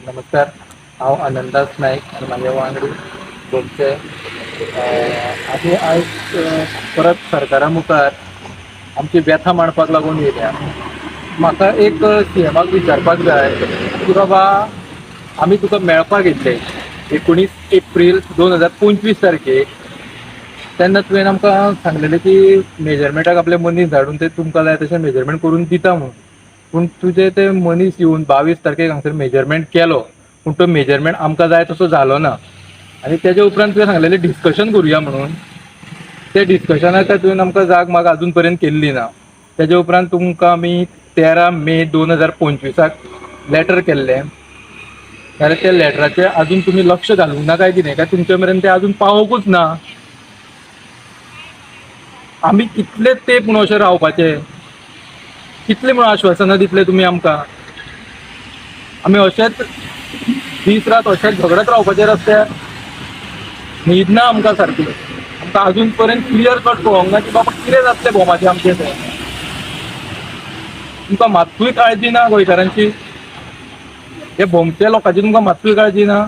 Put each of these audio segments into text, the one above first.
नमस्कार. हांव अनंतास नायक आनी म्हाजे वांगडी गोमचे आमी आयज परत सरकारा मुखार आमची व्यथा मांडपाक लागून येयल्या. म्हाका एक सीएमाक विचारपाक जाय की बाबा आमी तुका मेळपाक येतले 19 एप्रील 2025 तारखेक. तेन्ना तुवें आमकां सांगलेलें की मेजरमेंटाक आपले मनीस धाडून ते तुमकां जाय तशें मेजरमेंट करून दिता म्हणून. पूण तुजे ते मनीस येवन 22 तारखेक हांगसर मेजरमेंट केलो, पूण तो मेजरमेंट आमकां जाय तसो जालो ना. आनी तेज्या उपरांत तुवें सांगलेलें डिस्कशन करुया म्हणून. ते डिस्कशनाक तुवें आमकां जाग माग अजून पर्यंत केल्ली ना. तेज्या उपरांत तुमकां आमी 13 मे 2025 लॅटर केल्लें. जाल्यार त्या लॅटराचेर अजून तुमी लक्ष घालूंक ना काय कितें, काय तुमचे मेरेन तें अजून पावोंकूच ना. आमी कितले तेंप म्हणून अशें रावपाचें? कितले म्हूण आश्वासनां दितले तुमी आमकां? आमी अशेंच दीस रात अशेंच झगडत रावपाचे रस्त्यार? न्हीद ना आमकां सारकी. आमकां अजून पर्यंत क्लियर कट कळोंक ना की बाबा कितें जातलें बोमाचें आमचें तें. तुमकां मात्तूय काळजी ना गोंयकारांची? हे भोमच्या लोकांची तुमकां मात्तूय काळजी ना?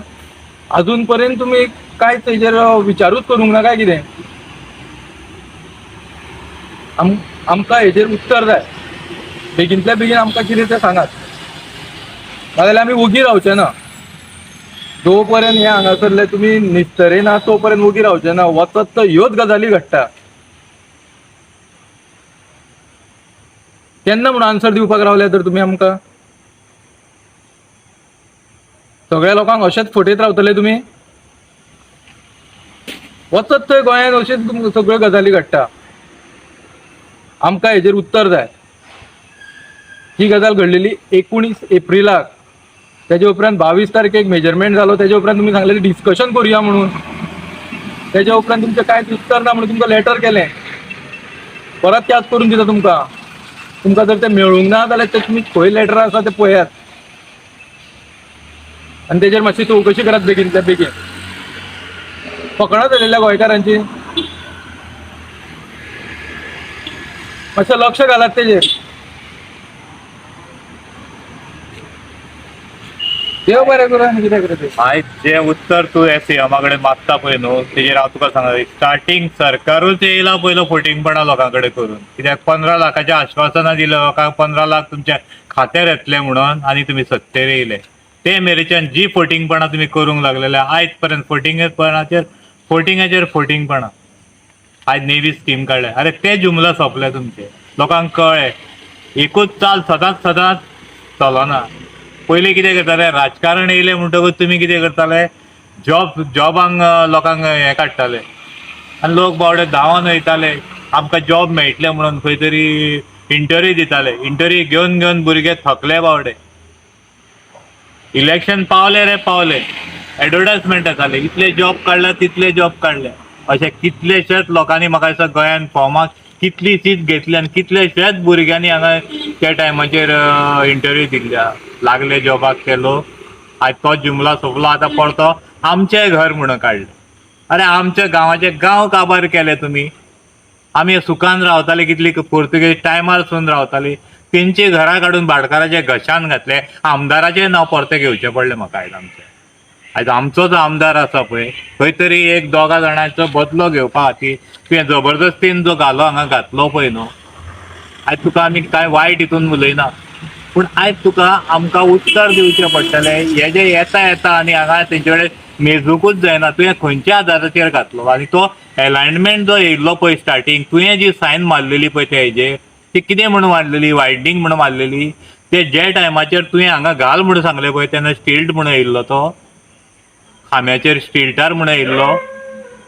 अजून पर्यंत तुमी कांयच हेजेर विचारूच करूंक ना काय कितें? आमकां हेजेर उत्तर जाय. बेगिनतल्या बेगीन आमकां कितें तें सांगात. नाजाल्यार आमी ओगी रावचे ना. जो पर्यंत हे हांगासरले तुमी निस्तरे तो पर्यंत ओगी रावचे ना. वचत तो ह्योच गजाली घडटा. केन्ना म्हूण आन्सर दिवपाक रावले तर तुमी आमकां? सगळ्या लोकांक अशेंच फटयत रावतले तुमी? वचत थंय गोंयांत अश्योच सगळ्यो गजाली घडटा. आमकां हेजेर उत्तर जाय. ही गजाल घडलेली 19 एप्रिलाक. तेजे उपरांत 22 तारखेक मेजरमेंट जालो. तेजे उपरांत तुमी सांगलेलें डिस्कशन करुया म्हणून. तेजे उपरांत तुमचें कांयच उत्तर ना म्हणून तुमकां लॅटर केलें. परत त्याच करून दिता तुमकां. तुमकां जर तें मेळूंक ना जाल्यार ते तुमी खंय लॅटर आसा तें पळयात. आनी तेजेर मातशी चवकशी करात बेगिनतल्या बेगीन. फकाणां जालेल्या गोंयकारांची. मातशें लक्ष घालात तेजेर. देव बरें करूं आनी कितें करता तें. आयज जे उत्तर तूं हे सीएमा कडेन मागता पळय न्हू, तेजेर हांव तुका सांगता स्टार्टींग सरकारूच येयला पयलो फटींगपणां लोकां कडेन करून. कित्याक 15 लाखाचें आश्वासनां दिलें लोकांक 15 लाख तुमच्या खात्यार येतले म्हणून आनी तुमी सत्तेर येयले. ते मेरेच्यान जी फटींगपणां तुमी करूंक लागलेले आयज पर्यंत फटींगाचेर फटींगपणां. आयज नेवी स्कीम काडले. अरे ते जुमला सोंपले तुमचे. लोकांक कळ्ळें एकूच चाल सदांच चलना. पयलीं कितें करताले, राजकारण येयलें म्हणटकूच तुमी कितें करताले, जॉबांक लोकांक हें काडटाले आनी लोक बावडे धांवन वयताले आमकां जॉब मेळटले म्हणून. खंय तरी इंटरव्यू दिताले. इंटरव्यू घेवन घेवन भुरगे थकले बावडे. इलेक्शन पावले रे पावले, एडवर्टायजमेंट येताले इतले जॉब काडले तितले जॉब काडले. अशें कितलेशेच लोकांनी म्हाका दिसता गोंयांत फॉर्माक कितलीशीच घेतली आनी कितलेशेच भुरग्यांनी हांगा त्या टायमाचेर इंटरव्यू दिल्ल्या. लागले जॉबाक ते लोक. आयज तो जुमला सोंपलो. आतां परतो आमचें घर म्हणून काडलें. अरे आमच्या गांवाचे गांव काबार केले तुमी. आमी सुखान रावताले, कितली पोर्तुगेज टायमारसून रावताली. तेंची घरां काडून भाटकाराचे घशान घातले. आमदाराचें नांव परतें घेवचें पडलें म्हाका आयज आमचें. आयज आमचोच आमदार आसा पळय, खंय तरी एक दोगा जाणांचो बदलो घेवपा खातीर तुवें जबरदस्तीन जो घालो हांगा घातलो पळय न्हू, आयज तुका आमी कांय वायट हितून उलयना. पूण आयज तुका आमकां उत्तर दिवचें पडटलें. हे जे येता आनी हांगा तेंचे कडेन मेजूंकूच जायना. तुवें खंयच्या आदाराचेर घातलो आनी तो अलायनमेंट जो येयल्लो पळय स्टार्टींग, तुवें जी सायन मारलेली पळय ते हेजेर, ती कितें म्हणून मारलेली, वायडनींग म्हणून मारलेली. ते जे टायमाचेर तुवें हांगा घाल म्हणून सांगलें पळय तेन्ना स्टिल्ट म्हणून येयल्लो तो, खांब्याचेर स्टिल्टार म्हणून येयल्लो.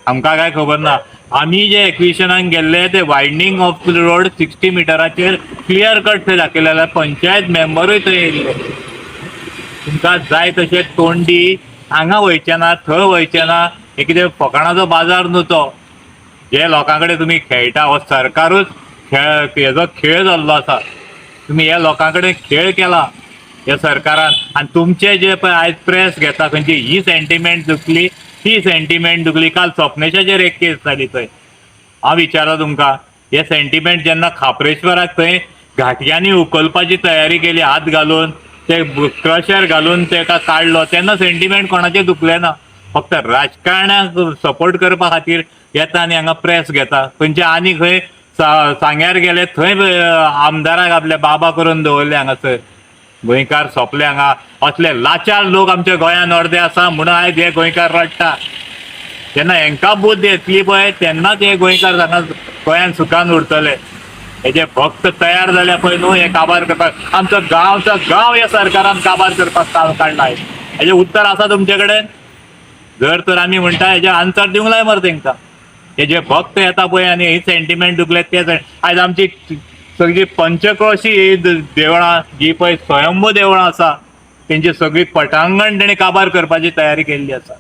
आमकां काय खबर ना. आमी जे एक्विशनाक गेल्ले ते वायडनींग ऑफ द रोड 60 मिटराचेर क्लियर कट थंय दाखयलें. पंचायत मेंबरूय थंय येयल्ले. तुमकां जाय तशें तोंडी हांगा वयचें ना, थंय वयचें ना. हे कितें फकाणाचो बाजार न्हू तो. जे लोकां कडेन तुमी खेळटा, हो सरकारूच हेजो खेळ जाल्लो आसा. तुमी ह्या लोकां कडेन खेळ केला ह्या सरकारान. आनी तुमचे जे पळय आयज प्रेस घेता खंयची ही सेंटिमेंट दुखली ती सेंटिमेंट दुखली. काल स्वप्नेशाचेर एक केस जाली थंय. हांव विचारता तुमकां, हे सेंटिमेंट जेन्ना खापरेश्वराक थंय घाटयांनी उखलपाची तयारी केली हात घालून, ते क्रशर घालून तेका काडलो तेन्ना सेंटिमेंट कोणाचें दुखलें ना. फक्त राजकारण्याक सपोर्ट करपा खातीर येता आनी हांगा प्रेस घेता. खंयचे आनी खंय सांग्यार गेले थंय आमदाराक आपले बाबा करून दवरले हांगासर. गोंयकार सोंपले हांगा. असले लाचार लोक आमच्या गोंयांत अर्दे आसा म्हणून आयज हे गोंयकार रडटा. जेन्ना हांकां बुद्ध येतली पळय तेन्नाच हे गोंयकार हांगा गोंयांत सुखान उरतले. हेजे भक्त तयार जाल्या पळय न्हू हे काबार करपाक. आमचो गांव ह्या सरकारान काबार करपाक काडला. हेजें उत्तर आसा तुमचे कडेन? जर तर आमी म्हणटा हेजे आन्सर दिवंक जाय मरे तेंकां. हे जे भक्त येता पळय आनी ही सेंटिमेंट दुखले ते आयज आमची सगळी पंचक्रोशी देवळां जी पळय स्वयंभू देवळां आसा तेंची सगळी पटांगण तेणी काबार करपाची तयारी केल्ली आसा.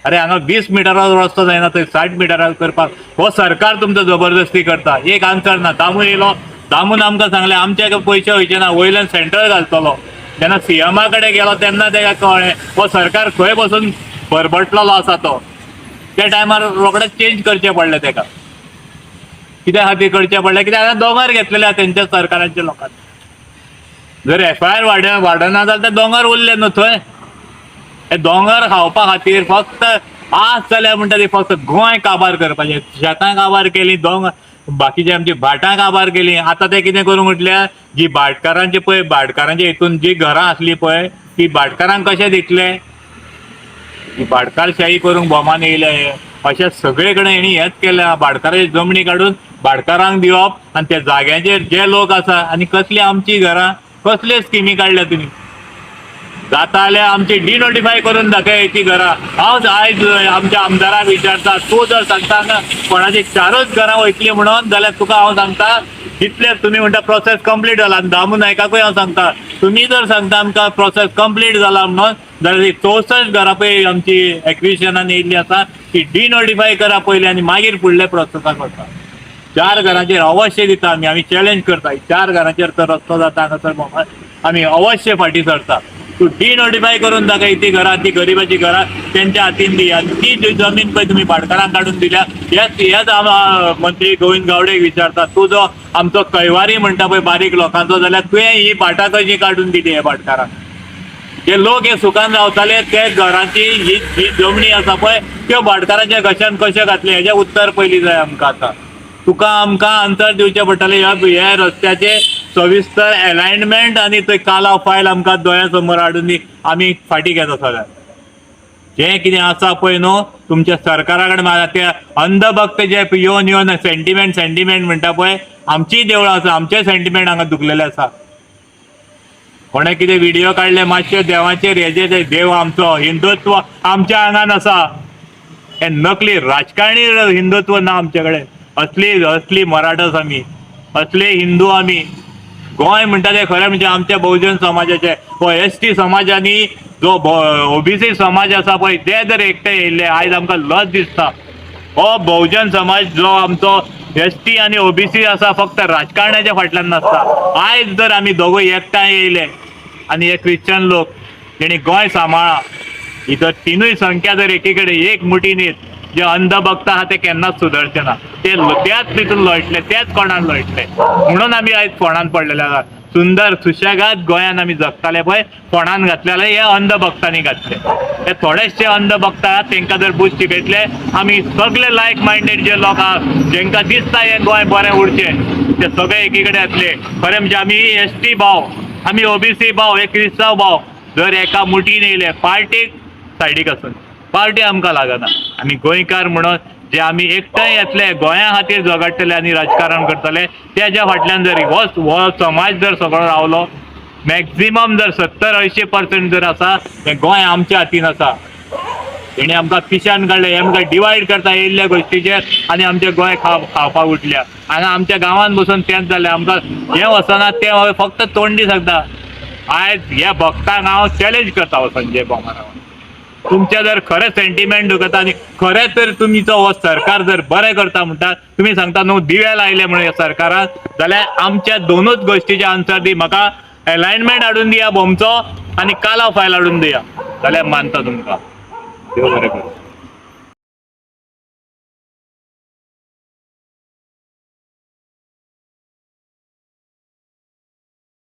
अरे हांगा 20 मिटराचो रस्तो जायना थंय 60 मिटराचो करपाक हो सरकार तुमचो जबरदस्ती करता. एक आन्सर ना. दामून येयलो, दामून आमकां सांगलें आमचे पयशे वयचे ना, वयल्यान सेंट्रल घालतलो. जेन्ना सीएमा कडेन गेलो तेन्ना ताका कळ्ळें हो सरकार खंय बसून बरबटलेलो आसा तो. त्या टायमार रोखडेंच चेंज करचें पडलें ताका. कित्या खातीर करचें पडलें? कित्याक दोंगर घेतलेले आसा तेंच्या सरकारांच्या लोकांनी. जर FIR वाडना जाल्यार ते दोंगर उरले न्हू थंय. हे दोंगर खावपा खातीर फक्त आस जाल्या म्हणटा ती फक्त गोंय काबार करपाचें. शेतां काबार केलीं, बाकीचे आमची भाटां काबार केलीं. आतां ते कितें करूंक म्हटल्यार जी भाटकारांची पळय भाटकारांच्या हितून जी घरां आसलीं पळय ती भाटकारांक कशें दितले? ही भाटकारशाही करूंक बोमान येयले. अशें सगळे कडेन हेणी हेंच केल्या. भाटकाराची जमनी काडून भाटकारांक दिवप आनी त्या जाग्याचेर जे लोक आसा आनी कसली आमची घरां कसल्यो स्किमी काडल्या तुमी. जाता जाल्यार आमची डिनोटिफाय करून दाखय ती घरां. हांव आयज आमच्या आमदाराक विचारता तूं जर सांगता हांगा कोणाची 4च घरां वयतलीं म्हणून जाल्यार तुका हांव सांगता जितले तुमी म्हणटा प्रोसेस कंप्लीट जाला. दामू नायकाकूय हांव सांगता तुमी जर सांगता आमकां प्रोसेस कंप्लीट जाला म्हणून जाल्यार 64 घरां पळय आमची एक्विजिशनान येयल्ली आसा ती डिनोटिफाय करा पयलीं आनी मागीर फुडले प्रोसेसाक वचा. 4 घरांचेर अवश्य दिता आमी चॅलेंज करता. 4 घरांचेर तर रस्तो जाता हांगासर आमी अवश्य फाटीं सरता. तूं डिनोटिफाय करून दाखय ती घरां, ती गरिबाची घरां तेंच्या हातीन दी. आनी ती जमीन पळय तुमी भाटकारांक काडून दिल्या हेच मंत्री गोविंद गावडेक विचारता तूं जो आमचो कैवारी म्हणटा पळय बारीक लोकांचो जाल्यार तुवें ही भाटां कशी काडून दिली हे भाटकारांक. जे लोक हे सुखान रावताले ते घरांची जी जमनी आसा पळय त्यो भाटकारांच्या घशान कशें घातले हेजें उत्तर पयलीं जाय आमकां. आतां तुका आमकां आन्सर दिवचें पडटलें हे रस्त्याचे सविस्तर अलायनमेंट आनी थंय कालाव फायल आमकां दोळ्या समोर हाडून दी. आमी फाटीं घेता सगळ्याक. जें कितें आसा पळय न्हू तुमच्या सरकारा कडेन ते अंधभक्त जे येवन सेंटिमेंट म्हणटा पळय आमचीय देवळां आसा आमचे सेंटिमेंट हांगा दुखलेले आसा. कोणें कितें व्हिडिओ काडले मातशे देवाचेर हेजे देव आमचो हिंदुत्व आमच्या आंगान आसा. हे नकली राजकारणी हिंदुत्व ना आमचे कडेन. असली मराठस आमी, असले हिंदू आमी. गोंय म्हणटा ते खरें म्हणजे आमच्या बहुजन समाजाचे हो ST समाजानी जो OBC समाज आसा पळय ते जर एकटे येयल्ले आयज आमकां लज दिसता. हो बहुजन समाज जो आमचो ST आनी OBC आसा फक्त राजकारणाच्या फाटल्यान नासता. आयज जर आमी दोगूय एकठांय येयले आनी हे क्रिश्चन लोक तेणी गोंय सांबाळा ही जर तिनूय संख्या जर एकी कडेन एक मुठीन येत जे अंधभक्त आहा ते केन्नाच सुदरचे ना. ते त्याच तितून लोळटले त्याच कोणान लोळटले. म्हणून आमी आयज फोंडान पडलेले आसात. सुंदर सुशेगाद गोंयान आमी जगताले पळय फोंडान घातलेले हे अंधभक्तांनी घातले. हे थोडेशे अंधभक्त आहात तेंकां जर बुश्टी पेटले आमी सगळे लायक मायंडेड जे लोक आहात जेंकां दिसता हे गोंय बरें उरचें ते सगळे एकी कडेन येतले. खरें म्हणजे आमी ST भाव आमी OBC भाव हे क्रिस्तांव भाव जर एका मुठीन येयले पार्टीक सायडीक आसून पार्टी आमकां लागना. आमी गोंयकार म्हणून जे आमी एकठांय येतले गोंया खातीर झगडटले आनी राजकारण करतले तेज्या फाटल्यान जर हो समाज जर सगळो रावलो मॅक्झिमम जर 70-80% जर आसा हें गोंय आमच्या हातीन आसा. तेणी आमकां पिशान काडले हे आमकां डिवायड करता येयल्ल्या गोश्टीचेर आनी आमचें गोंय खावपाक उठल्या. हांगा आमच्या गांवांत बसून तेंच जालें आमकां हें वचना तें फक्त तोंडी सांगता. आयज ह्या भक्तांक हांव चॅलेंज करता हो संजय बोमाराव. तुमचे जर खरें सेंटिमेंट दुखता आनी खरें तर तुमचो हो सरकार जर बरें करता म्हणटा तुमी सांगता न्हू दिवे लायले म्हणून ह्या सरकारान जाल्यार आमच्या दोनूच गोश्टीचे आन्सर दी. म्हाका अलायनमेंट हाडून दिया बोमचो आनी कालाव फायल हाडून दिया जाल्यार मानता तुमकां. देव बरें करूं.